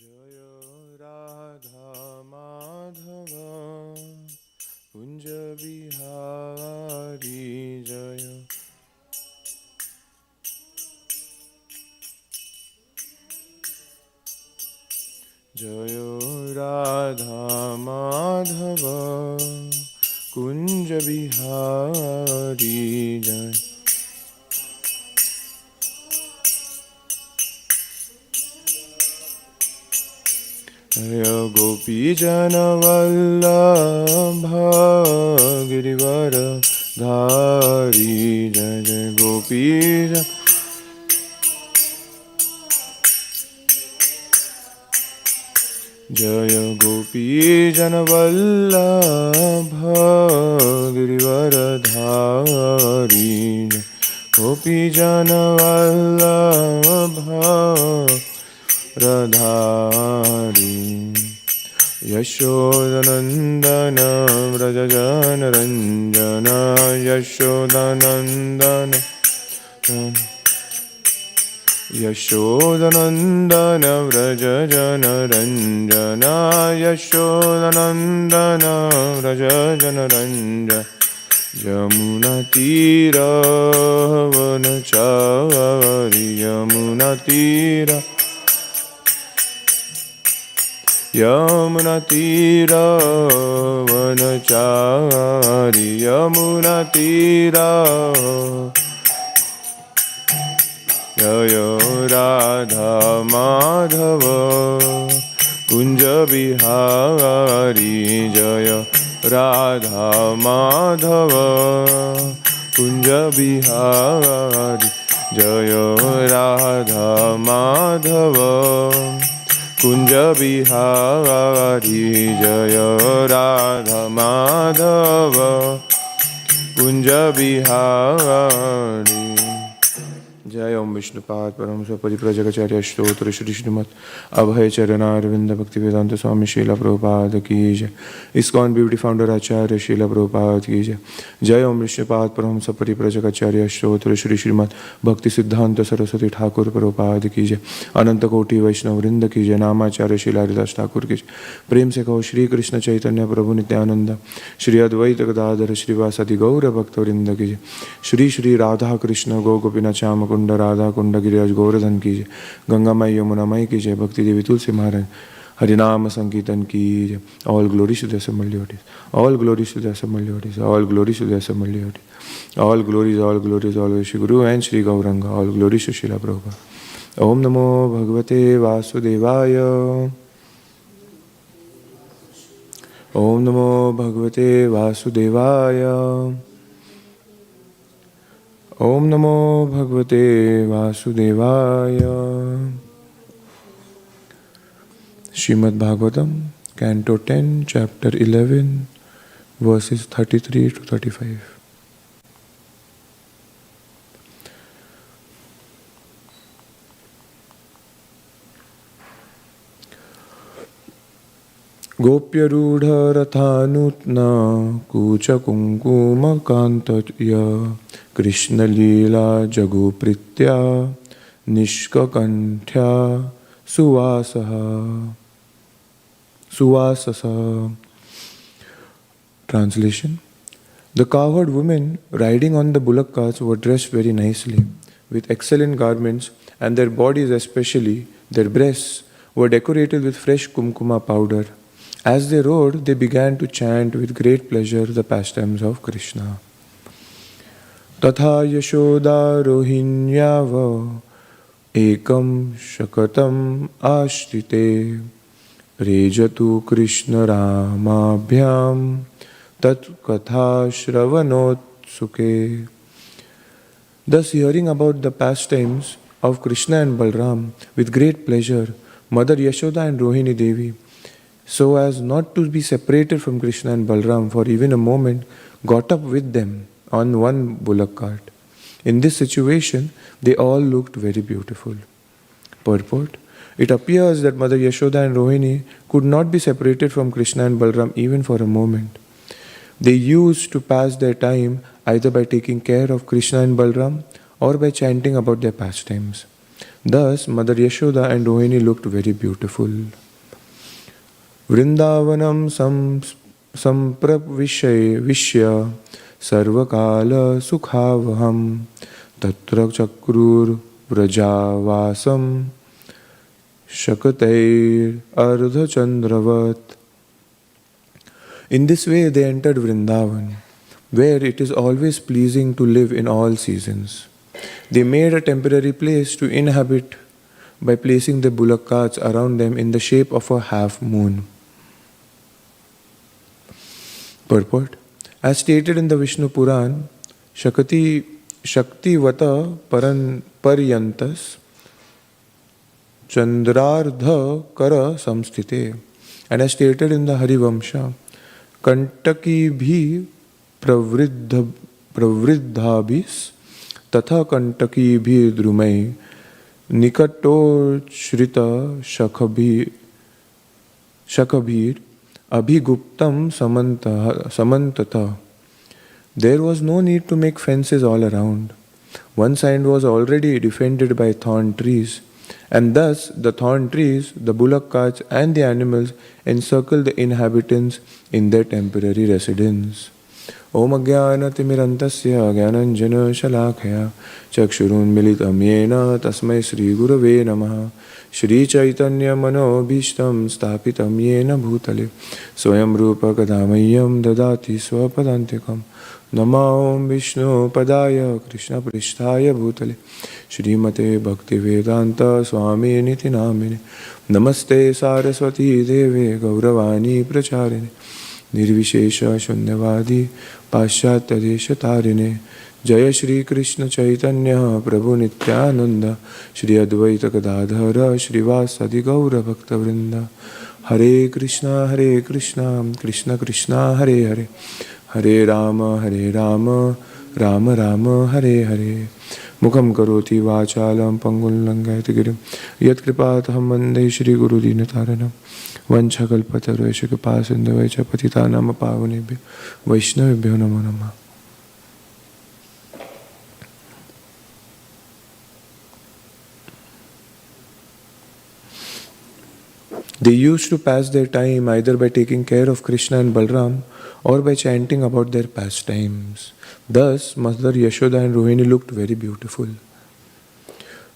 जय राधा माधव कुंज बिहारी जय जय राधा माधव कुंज बिहारी जय जय गोपी जन वल्लभ गिरिवर धारी जय जय गोपी जन जय गोपी जन वल्लभ गिरिवर धारी जय गोपी जन वल्लभ रधारी यशोदनंदन व्रज जन रंजन यशोदनंदन यशोदनंदन व्रज जन रंजन यशोदनंदन व्रज जन रंजन यमुना तीरवनचारि यमुना तीर यमुना तीरवनचारि यमुना तीरा जय राधा माधव कुंज बिहारी जय राधा माधव कुंज बिहारी जय राधा माधव कुंज बिहारी जय राधा माधव कुंज बिहारी जय ओम विष्णुपाद परम परिव्रजकाचार्य स्तोत्र श्री श्रीमद अभय चरणारविंद भक्ति वेदांत स्वामी शीला प्रभुपाद की जय। इस्कॉन ब्यूटी फाउंडर आचार्य शीला प्रभुपाद की जय। जय ओम विष्णुपाद परम परिव्रजकाचार्य स्तोत्र श्री श्रीमद भक्ति सिद्धांत सरस्वती ठाकुर प्रभुपाद की जय। अनंत कोटि वैष्णव वृंद की जय। नामाचार्य शीला हरिदास ठाकुर की जय। प्रेम से कहो श्री कृष्ण चैतन्य प्रभु नित्यानंद श्री अद्वैत गदाधर श्रीवासदि गौर भक्त वृंद की जय। श्री श्री राधा कृष्ण गो गोपीनाथ श्याम कुंड राधा कुंड गिरिराज गोवर्धन की जय। गंगामय यमुनामय की जय। भक्ति देवी तुलसी महाराज हरिनाम संकीर्तन की जय। All glory to the assembled devotees. All glories to the assembled devotees. All glories to the assembled devotees. All glories, always Shri Guru and Shri Gauranga. All glories to Srila Prabhupada. Om Namo Bhagavate Vasudevaya. Om Namo Bhagavate Vasudevaya. Om Namo Bhagavate Vasudevaya. Srimad Bhagvatam, Canto 10, Chapter 11, verses 33 to 35. Gopyarudha rathanutna kucha kunkuma kantaya Krishna lila jagupritya nishkakanthya Suvasasa. Translation. The cowherd women riding on the bullock carts were dressed very nicely, with excellent garments, and their bodies, especially their breasts, were decorated with fresh kumkuma powder. As they rode, they began to chant with great pleasure the pastimes of Krishna. Tatha Yashoda Rohinyava Ekam Shakatam Ashrite Rejatu Krishna Ramabhyam Tat Katha Shravanotsuke. Thus, hearing about the pastimes of Krishna and Balram with great pleasure, Mother Yashoda and Rohini Devi, so as not to be separated from Krishna and Balram for even a moment, got up with them on one bullock cart. In this situation, they all looked very beautiful. Purport. It appears that Mother Yashoda and Rohini could not be separated from Krishna and Balram even for a moment. They used to pass their time either by taking care of Krishna and Balram or by chanting about their pastimes. Thus, Mother Yashoda and Rohini looked very beautiful. Vrindavanam sampravishya sarvakala sukhavaham tatra chakrur vrajavasam shakatair ardhachandravat. In this way they entered Vrindavan, where it is always pleasing to live in all seasons. They made a temporary place to inhabit by placing the bullock carts around them in the shape of a half moon. Purport: as stated in the Vishnu Puran, Shakti Vata Paryantas Chandrardha Kara Samstite, and as stated in the Harivamsha, Kantaki bhi pravriddhabis tatha Kantaki bhi drumai nikato shrita shakabhir abhiguptam samantata. There was no need to make fences all around. One side was already defended by thorn trees, and thus the thorn trees, the bullock carts, and the animals encircle the inhabitants in their temporary residence. Om Ajnanatimirantasya Jnananjana Shalakaya Chakshurunmilitam Yena Tasmai Sri Gurave Namaha Shri Chaitanya Manobhishtam Stapitam Yena Bhutale Swayam Rupa Kadamayam Dadati Swapadantikam Nama Om Vishnu Padaya Krishna Pristhaya Bhutale Shrimate Bhaktivedanta Swami Niti Namine Namaste Saraswati Deve Gauravani Pracharine Nirvishesha Shunyavadi Paschatya Desha Tarine Jaya Shri Krishna Chaitanya Prabhu Nityananda Shri Advaita Gadadhara Shri Vasadi Gaura Bhakta Vrinda Hare Krishna Krishna Krishna Hare Hare Hare Rama Rama Rama Hare Hare Mukham karoti vachalam pangul langayati girim yat kripataham vande Shri Guru Dinataranam vanchakalpatarvesha kipasindhavaicha patitanam pavanebhyo vaishnavibhyo namo namah. They used to pass their time either by taking care of Krishna and Balram or by chanting about their pastimes. Thus, Mother Yashoda and Rohini looked very beautiful.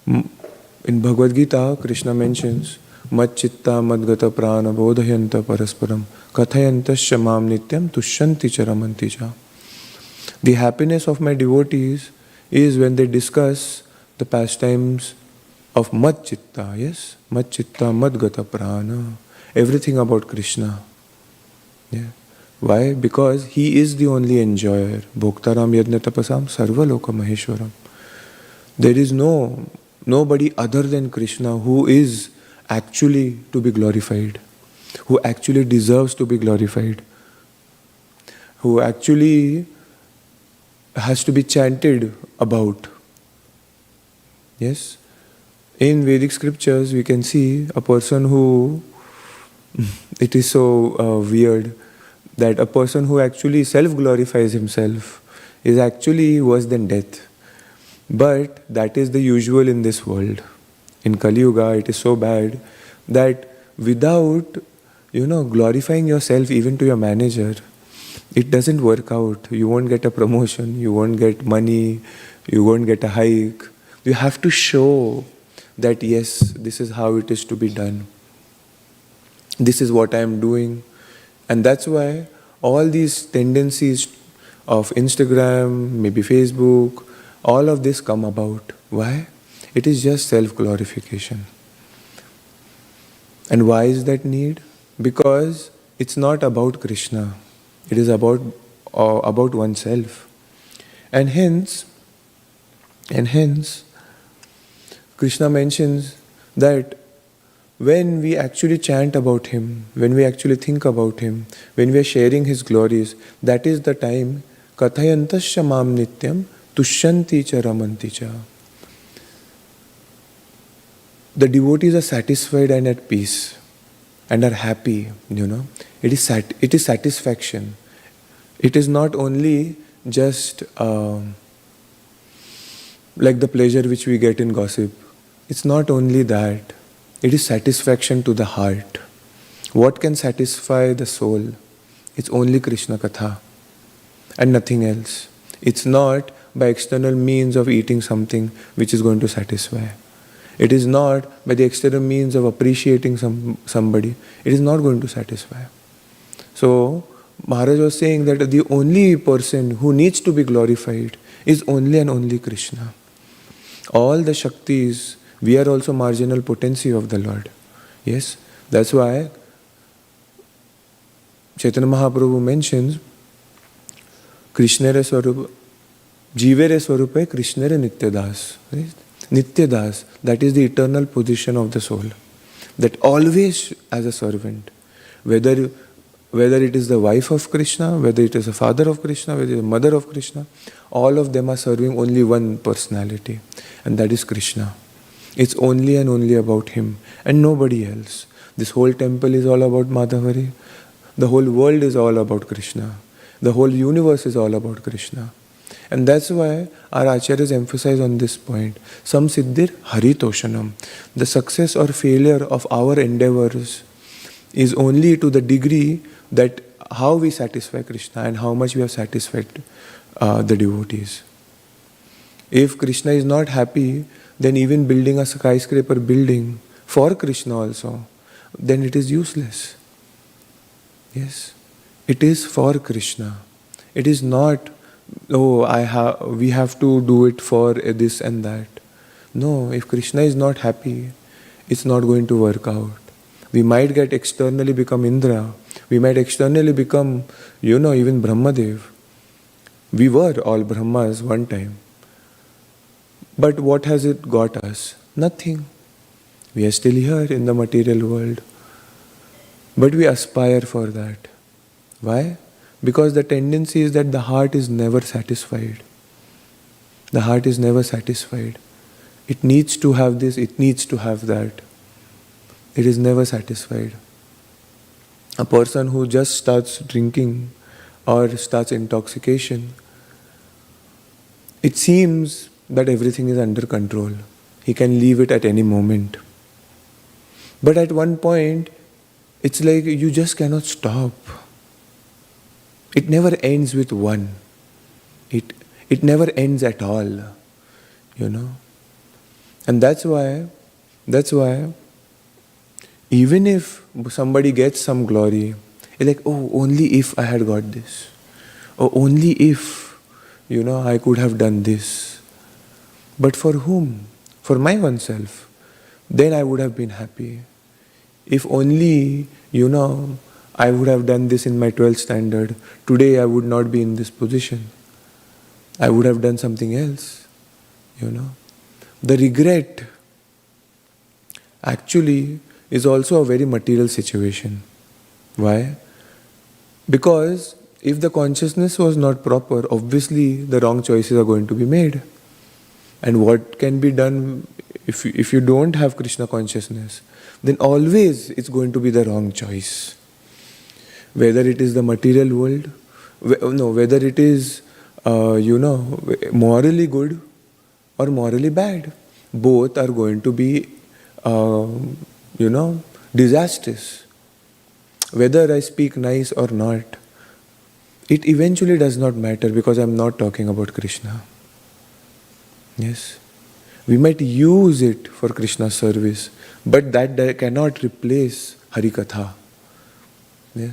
In Bhagavad Gita, Krishna mentions, Mat chitta madgata prana bodhayanta parasparam kathayantasya mam nityam tushyanti charamanti cha. The happiness of my devotees is when they discuss the pastimes of Mat chitta, yes? Mat chitta madgata prana. Everything about Krishna. Yeah. Why? Because he is the only enjoyer. Bhoktaram yajna tapasam sarva loka maheshwaram. There is nobody other than Krishna who is actually to be glorified, who actually deserves to be glorified, who actually has to be chanted about. Yes? In Vedic scriptures, we can see a person who, it is so weird, that a person who actually self-glorifies himself is actually worse than death. But that is the usual in this world. In Kali Yuga, it is so bad that without, glorifying yourself even to your manager, it doesn't work out. You won't get a promotion, you won't get money, you won't get a hike. You have to show that yes, this is how it is to be done. This is what I am doing. And that's why all these tendencies of Instagram, maybe Facebook, all of this come about. Why? It is just self-glorification. And why is that need? Because it's not about Krishna. It is about oneself. And hence, Krishna mentions that when we actually chant about him, when we actually think about him, when we are sharing his glories, that is the time kathayantasya mam nityam tushyanti cha ramanti cha. The devotees are satisfied and at peace and are happy, It is satisfaction. It is not only just like the pleasure which we get in gossip. it's not only that, it is satisfaction to the heart. What can satisfy the soul? It's only Krishna Katha and nothing else. It's not by external means of eating something which is going to satisfy. It is not by the external means of appreciating somebody. It is not going to satisfy. So, Maharaj was saying that the only person who needs to be glorified is only and only Krishna. All the Shaktis, we are also marginal potency of the Lord. Yes, that's why Chaitanya Mahaprabhu mentions Krishnere Swarupa, Jivere Swarupe Krishnere Nityadas. Right? Nityadas, that is the eternal position of the soul. That always as a servant, whether it is the wife of Krishna, whether it is the father of Krishna, whether it is the mother of Krishna, all of them are serving only one personality, and that is Krishna. It's only and only about him and nobody else. This whole temple is all about Madhavari. The whole world is all about Krishna. The whole universe is all about Krishna. And that's why our acharyas emphasize on this point. Sam siddhir haritoshanam. The success or failure of our endeavors is only to the degree that how we satisfy Krishna and how much we have satisfied the devotees. If Krishna is not happy, then even building a skyscraper building for Krishna also, then it is useless. Yes, it is for Krishna. It is not, we have to do it for this and that. No, if Krishna is not happy, it's not going to work out. We might get externally become Indra. We might externally become, even Brahmadev. We were all Brahmas one time. But what has it got us? Nothing. We are still here in the material world. But we aspire for that. Why? Because the tendency is that the heart is never satisfied. The heart is never satisfied. It needs to have this, it needs to have that. It is never satisfied. A person who just starts drinking or starts intoxication, it seems that everything is under control. He can leave it at any moment. But at one point, it's like you just cannot stop. It never ends with one. It never ends at all. And that's why even if somebody gets some glory, it's like, only if I had got this. Or only if, I could have done this. But for whom? For my oneself. Then I would have been happy. If only, I would have done this in my 12th standard, today I would not be in this position. I would have done something else. The regret actually is also a very material situation. Why? Because if the consciousness was not proper, obviously the wrong choices are going to be made. And what can be done if you don't have Krishna consciousness? Then always it's going to be the wrong choice. Whether it is the material world, whether it is, morally good or morally bad. Both are going to be, disastrous. Whether I speak nice or not, it eventually does not matter because I'm not talking about Krishna. Yes. We might use it for Krishna's service, but that cannot replace Harikatha. Yeah.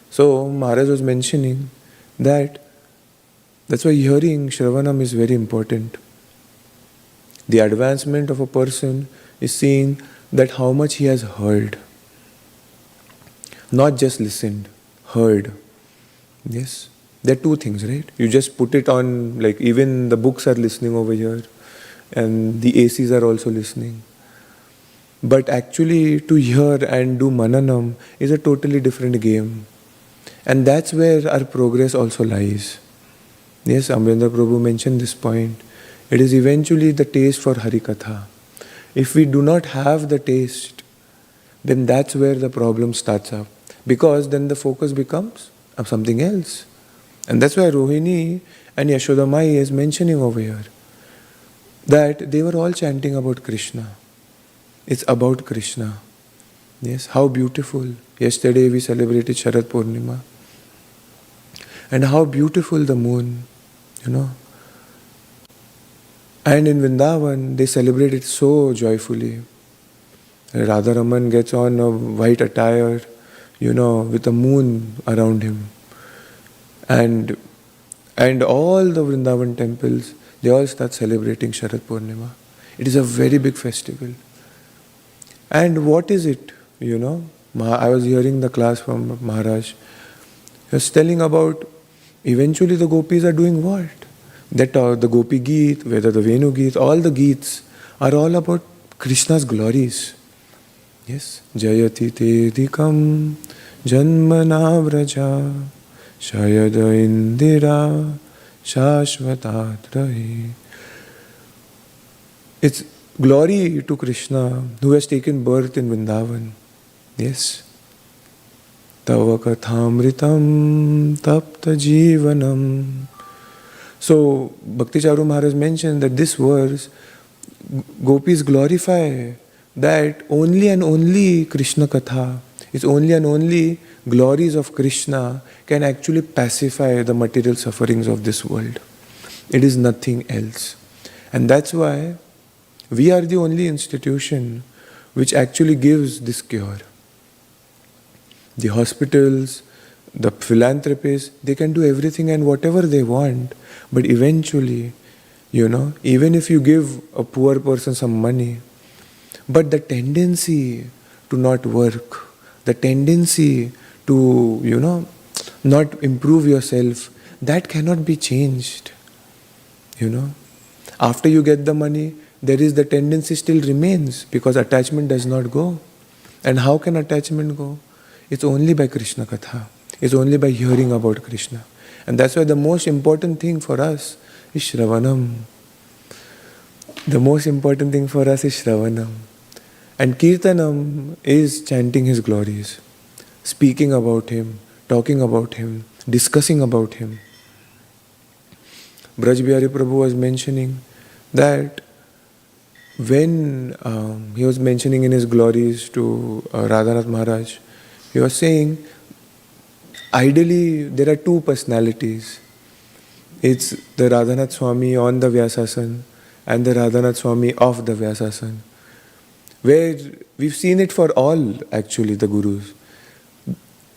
So Maharaj was mentioning that's why hearing Shravanam is very important. The advancement of a person is seeing that how much he has heard. Not just listened, heard. Yes. There are two things, right? You just put it on, like even the books are listening over here and the ACs are also listening. But actually to hear and do mananam is a totally different game. And that's where our progress also lies. Yes, Amrendra Prabhu mentioned this point. It is eventually the taste for Harikatha. If we do not have the taste, then that's where the problem starts up. Because then the focus becomes of something else. And that's why Rohini and Yashoda Mai is mentioning over here that they were all chanting about Krishna. It's about Krishna. Yes, how beautiful. Yesterday we celebrated Sharad Purnima. And how beautiful the moon, you know. And in Vrindavan, they celebrate it so joyfully. Radharaman gets on a white attire, with a moon around him. And all the Vrindavan temples, they all start celebrating Sharad Purnima. It is a very big festival. And what is it, I was hearing the class from Maharaj. He was telling about eventually the gopis are doing what? That the Gopi Geet, whether the Venu Geet, all the Geets are all about Krishna's glories. Yes. Jayati Tedikam Janmana Vraja Shayada Indira Shashvatatrahi. It's glory to Krishna who has taken birth in Vrindavan. Yes. Tava Kathamritam Tapta Jivanam. So, Bhakti Charu Maharaj mentioned that this verse, gopis glorify that only and only Krishna Katha, it's only and only glories of Krishna can actually pacify the material sufferings of this world. It is nothing else. And that's why we are the only institution which actually gives this cure. The hospitals, the philanthropists, they can do everything and whatever they want. But eventually, even if you give a poor person some money, but the tendency to not work, the tendency to, not improve yourself, that cannot be changed. After you get the money, there is the tendency still remains because attachment does not go. And how can attachment go? It's only by Krishna Katha. It's only by hearing about Krishna. And that's why the most important thing for us is Shravanam. The most important thing for us is Shravanam. And Kirtanam is chanting His glories, speaking about Him, talking about Him, discussing about Him. Braj Bihari Prabhu was mentioning that when he was mentioning in his glories to Radhanath Maharaj, he was saying, ideally, there are two personalities. It's the Radhanath Swami on the Vyasasana and the Radhanath Swami off the Vyasasana. Where we've seen it for all, actually, the Gurus.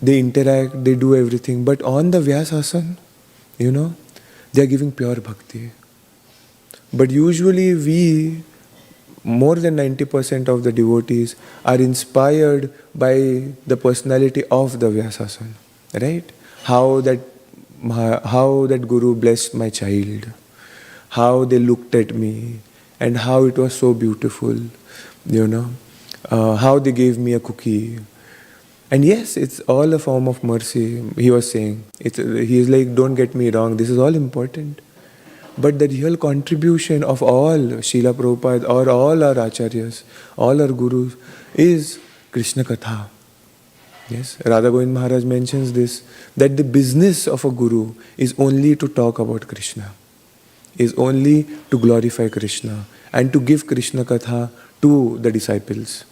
They interact, they do everything. But on the Vyasasana, they are giving pure bhakti. But usually we, more than 90% of the devotees, are inspired by the personality of the Vyasasana. Right? How that Guru blessed my child, how they looked at me, and how it was so beautiful, how they gave me a cookie. And yes, it's all a form of mercy, he was saying. He's like, don't get me wrong, this is all important. But the real contribution of all Srila Prabhupada or all our Acharyas, all our Gurus, is Krishna Katha. Yes, Radha Govind Maharaj mentions this, that the business of a Guru is only to talk about Krishna, is only to glorify Krishna and to give Krishna Katha to the disciples.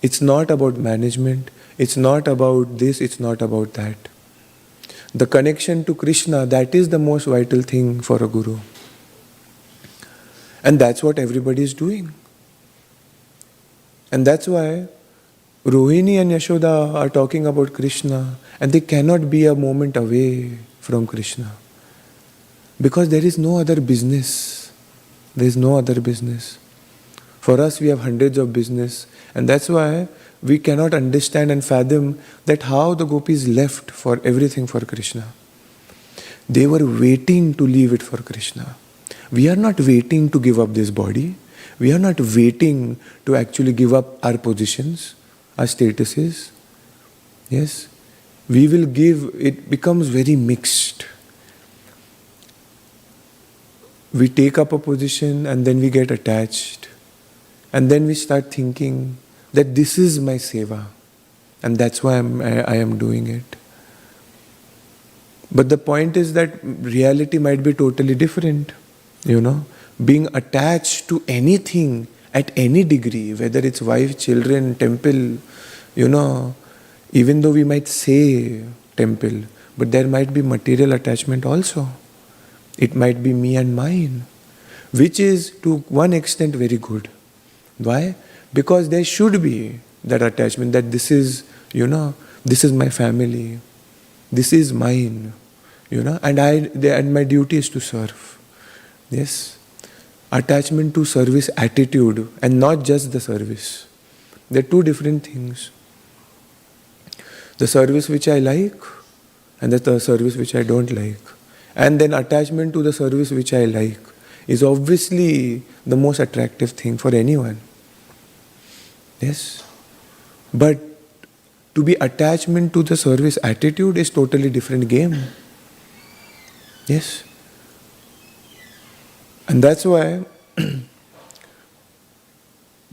It's not about management, it's not about this, it's not about that. The connection to Krishna, that is the most vital thing for a Guru. And that's what everybody is doing. And that's why Rohini and Yashoda are talking about Krishna and they cannot be a moment away from Krishna. Because there is no other business. There is no other business. For us, we have hundreds of business, and that's why we cannot understand and fathom that how the gopis left for everything for Krishna. They were waiting to leave it for Krishna. We are not waiting to give up this body. We are not waiting to actually give up our positions, our statuses. Yes, we will give, it becomes very mixed. We take up a position and then we get attached. And then we start thinking that this is my seva. And that's why I am doing it. But the point is that reality might be totally different. Being attached to anything at any degree, whether it's wife, children, temple, even though we might say temple, but there might be material attachment also. It might be me and mine, which is to one extent very good. Why? Because there should be that attachment that this is my family, this is mine, and my duty is to serve. Yes. Attachment to service attitude and not just the service. They're two different things. The service which I like and the service which I don't like. And then attachment to the service which I like is obviously the most attractive thing for anyone. Yes. But to be attachment to the service attitude is totally different game. Yes. And that's why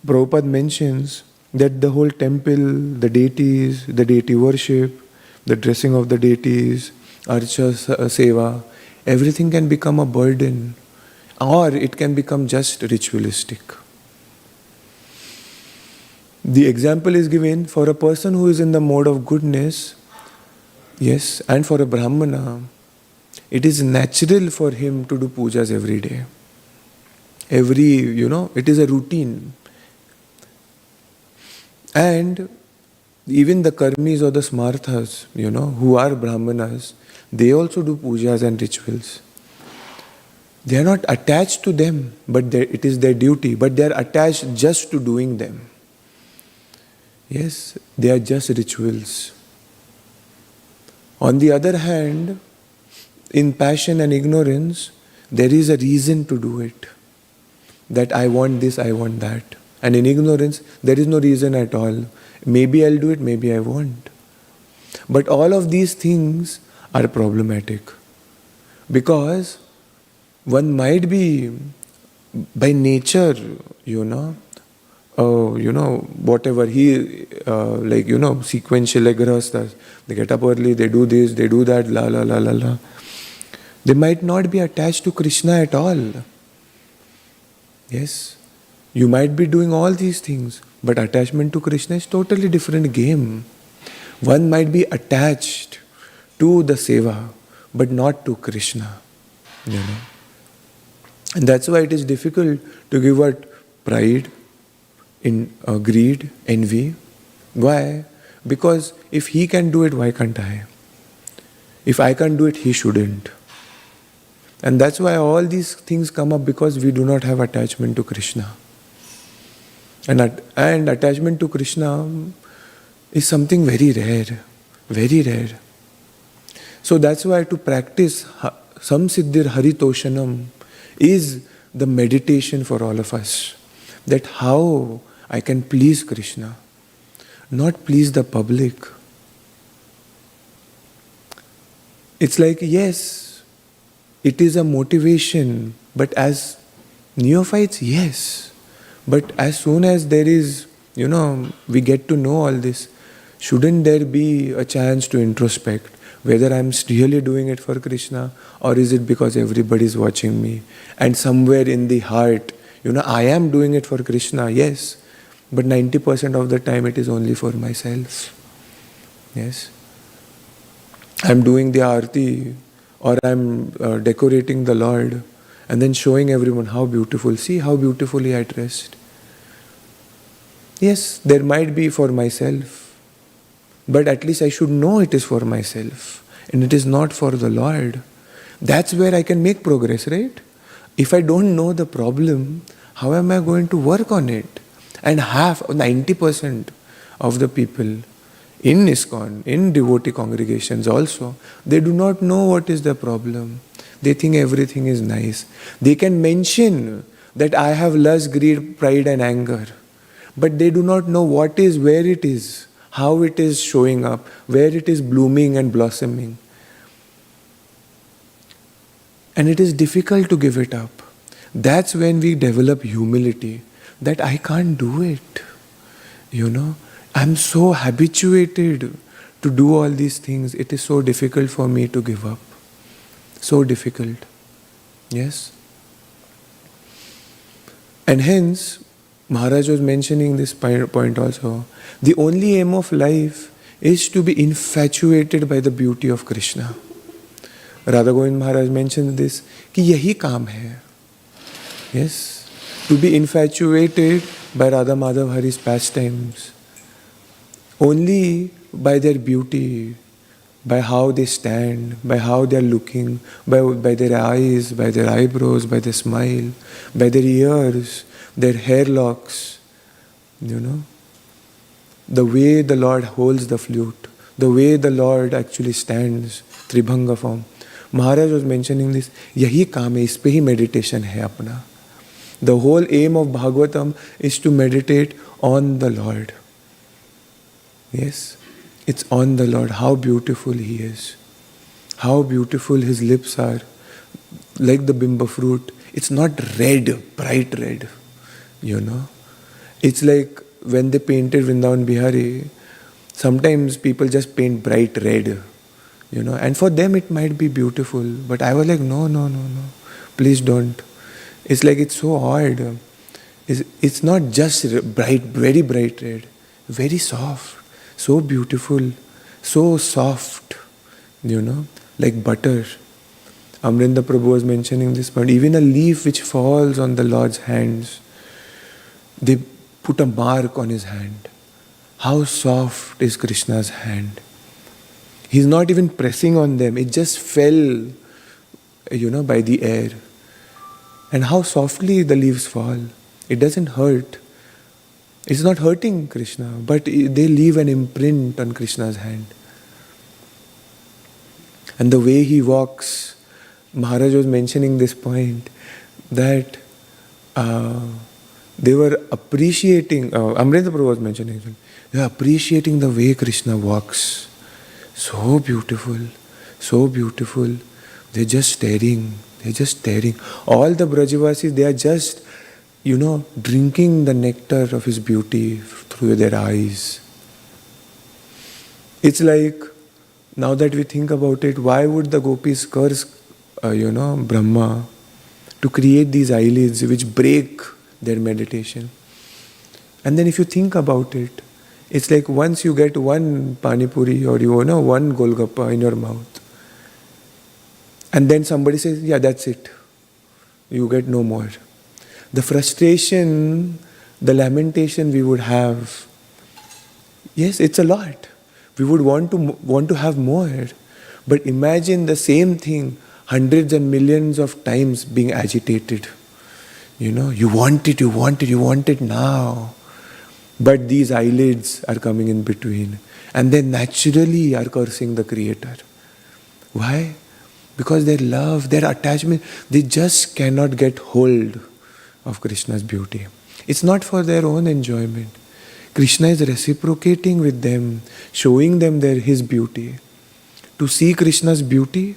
Prabhupada mentions that the whole temple, the deities, the deity worship, the dressing of the deities, archa, seva, everything can become a burden, or it can become just ritualistic. The example is given for a person who is in the mode of goodness, yes, and for a Brahmana, it is natural for him to do pujas every day. It is a routine. And even the karmis or the smarthas, who are brahmanas, they also do pujas and rituals. They are not attached to them, but it is their duty, but they are attached just to doing them. Yes, they are just rituals. On the other hand, in passion and ignorance, there is a reason to do it. That I want this, I want that. And in ignorance, there is no reason at all. Maybe I'll do it, maybe I won't. But all of these things are problematic. Because one might be, by nature, whatever sequential, like grahasthas. They get up early, they do this, they do that, la la la la la. They might not be attached to Krishna at all. Yes, you might be doing all these things, but attachment to Krishna is totally different game. One might be attached to the seva, but not to Krishna. And that's why it is difficult to give out pride, greed, envy. Why? Because if he can do it, why can't I? If I can't do it, he shouldn't. And that's why all these things come up, because we do not have attachment to Krishna. And attachment to Krishna is something very rare, very rare. So that's why to practice Samsiddhir Haritoshanam is the meditation for all of us. That how I can please Krishna, not please the public. It's like, yes, it is a motivation, but as neophytes, yes. But as soon as there is, we get to know all this, shouldn't there be a chance to introspect whether I'm really doing it for Krishna, or is it because everybody is watching me? And somewhere in the heart, I am doing it for Krishna, yes, but 90% of the time it is only for myself. Yes. I'm doing the arti, or I'm decorating the Lord, and then showing everyone how beautiful. See how beautifully I dressed. Yes, there might be for myself, but at least I should know it is for myself, and it is not for the Lord. That's where I can make progress, right? If I don't know the problem, how am I going to work on it? And 90% of the people in ISKCON, in devotee congregations also, they do not know what is the problem. They think everything is nice. They can mention that I have lust, greed, pride and anger, but they do not know where it is, how it is showing up, where it is blooming and blossoming. And it is difficult to give it up. That's when we develop humility, that I can't do it. I'm so habituated to do all these things. It is so difficult for me to give up. So difficult. Yes? And hence, Maharaj was mentioning this point also. The only aim of life is to be infatuated by the beauty of Krishna. Radha Govind Maharaj mentioned this, कि यही काम है. Yes, to be infatuated by Radha Madhav Hari's pastimes, only by their beauty, by how they stand, by how they are looking, by their eyes, by their eyebrows, by their smile, by their ears, their hair locks, the way the Lord holds the flute, the way the Lord actually stands, Tribhanga form. Maharaj was mentioning this, yahi kaam hai, is pe hi meditation hai apna. The whole aim of Bhagvatam is to meditate on the Lord. Yes, it's on the Lord, how beautiful He is. How beautiful His lips are, like the bimba fruit. It's not red, bright red, It's like when they painted Vrindavan Bihari, sometimes people just paint bright red, and for them it might be beautiful. But I was like, no, please don't. It's like it's so odd. It's not just bright, very bright red, very soft, so beautiful, so soft, like butter. Amrinda Prabhu was mentioning this point. Even a leaf which falls on the Lord's hands, they put a mark on His hand. How soft is Krishna's hand. He's not even pressing on them. It just fell, by the air. And how softly the leaves fall. It doesn't hurt. It's not hurting Krishna, but they leave an imprint on Krishna's hand. And the way He walks, Maharaj was mentioning this point, that they were appreciating, Amrita Prabhu was mentioning, they were appreciating the way Krishna walks. So beautiful, so beautiful. They're just staring. All the Brajavasis, they are just, drinking the nectar of His beauty through their eyes. It's like, now that we think about it, why would the gopis curse, Brahma to create these eyelids which break their meditation? And then if you think about it, it's like once you get one pani puri or one golgappa in your mouth, and then somebody says, yeah, that's it. You get no more. The frustration, the lamentation we would have, yes, it's a lot. We would want to have more. But imagine the same thing hundreds and millions of times being agitated. You want it now. But these eyelids are coming in between. And they naturally are cursing the Creator. Why? Because their love, their attachment, they just cannot get hold of Krishna's beauty. It's not for their own enjoyment. Krishna is reciprocating with them, showing them His beauty. To see Krishna's beauty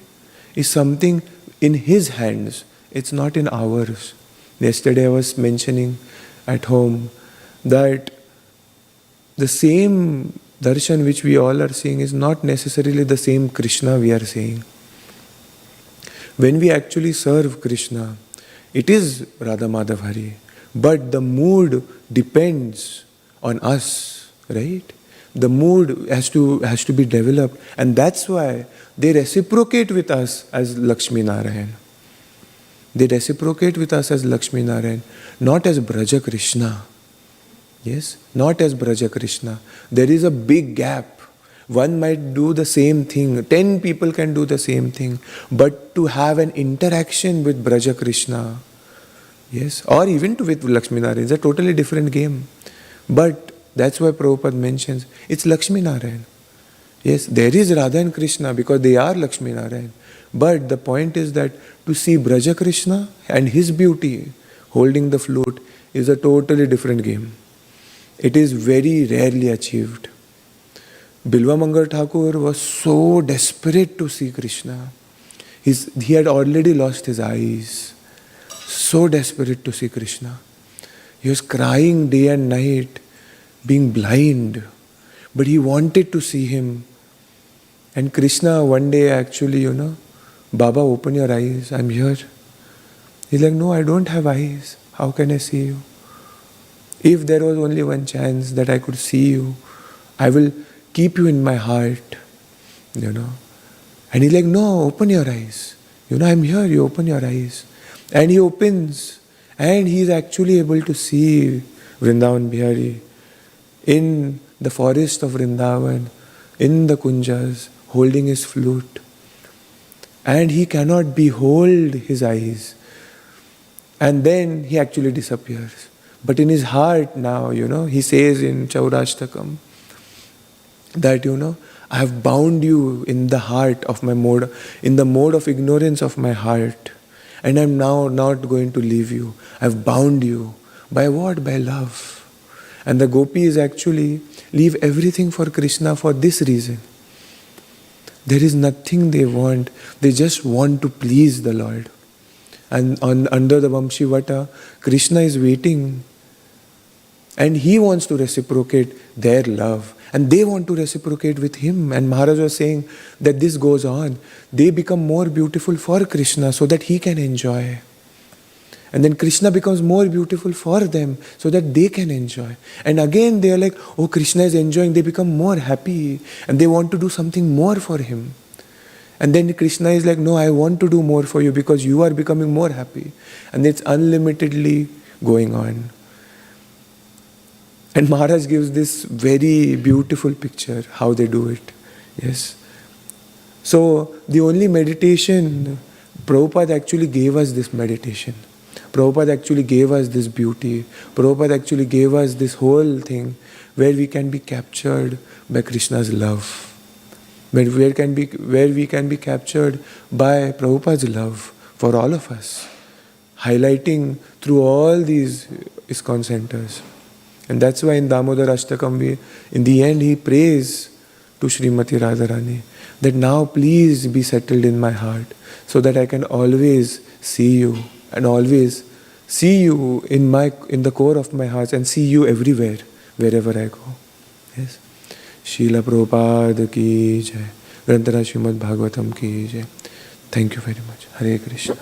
is something in His hands. It's not in ours. Yesterday I was mentioning at home that the same darshan which we all are seeing is not necessarily the same Krishna we are seeing. When we actually serve Krishna, it is Radha Madhav Hari, but the mood depends on us, right? The mood has to be developed, and that's why they reciprocate with us as Lakshmi Narayan. They reciprocate with us as Lakshmi Narayan, not as Braja Krishna. Yes, not as Braja Krishna. There is a big gap. One might do the same thing. 10 people can do the same thing. But to have an interaction with Braja Krishna, yes, or even with Lakshmi Narayan, is a totally different game. But that's why Prabhupada mentions, it's Lakshmi Narayan. Yes, there is Radha and Krishna because they are Lakshmi Narayan. But the point is that to see Braja Krishna and his beauty holding the flute is a totally different game. It is very rarely achieved. Bilvamangal Thakur was so desperate to see Krishna. He had already lost his eyes. So desperate to see Krishna. He was crying day and night, being blind. But he wanted to see him. And Krishna one day actually, Baba, open your eyes, I'm here. He's like, no, I don't have eyes. How can I see you? If there was only one chance that I could see you, I will keep you in my heart, you know. And he's like, no, open your eyes. You know, I'm here, you open your eyes. And he opens, and he's actually able to see Vrindavan Bihari in the forest of Vrindavan, in the kunjas, holding his flute. And he cannot behold his eyes. And then he actually disappears. But in his heart now, you know, he says in Chaurashtakam that, you know, I have bound you in the heart of my mode, in the mode of ignorance of my heart. And I'm now not going to leave you. I've bound you. By what? By love. And the gopis actually leave everything for Krishna for this reason. There is nothing they want. They just want to please the Lord. And under the Vamshivata, Krishna is waiting. And he wants to reciprocate their love. And they want to reciprocate with him. And Maharaj was saying that this goes on. They become more beautiful for Krishna so that he can enjoy. And then Krishna becomes more beautiful for them so that they can enjoy. And again they are like, oh, Krishna is enjoying. They become more happy. And they want to do something more for him. And then Krishna is like, no, I want to do more for you because you are becoming more happy. And it's unlimitedly going on. And Maharaj gives this very beautiful picture, how they do it. Yes. So, the only meditation, Prabhupada actually gave us this meditation. Prabhupada actually gave us this beauty. Prabhupada actually gave us this whole thing where we can be captured by Krishna's love. Where we can be captured by Prabhupada's love for all of us. Highlighting through all these ISKCON centers. And that's why in Damodar Ashtakam, in the end, he prays to Srimati Radharani that now please be settled in my heart so that I can always see you and always see you in the core of my heart and see you everywhere, wherever I go. Yes. Srila Prabhupada ki jai. Grantara Srimad Bhagvatam ki jai. Thank you very much. Hare Krishna.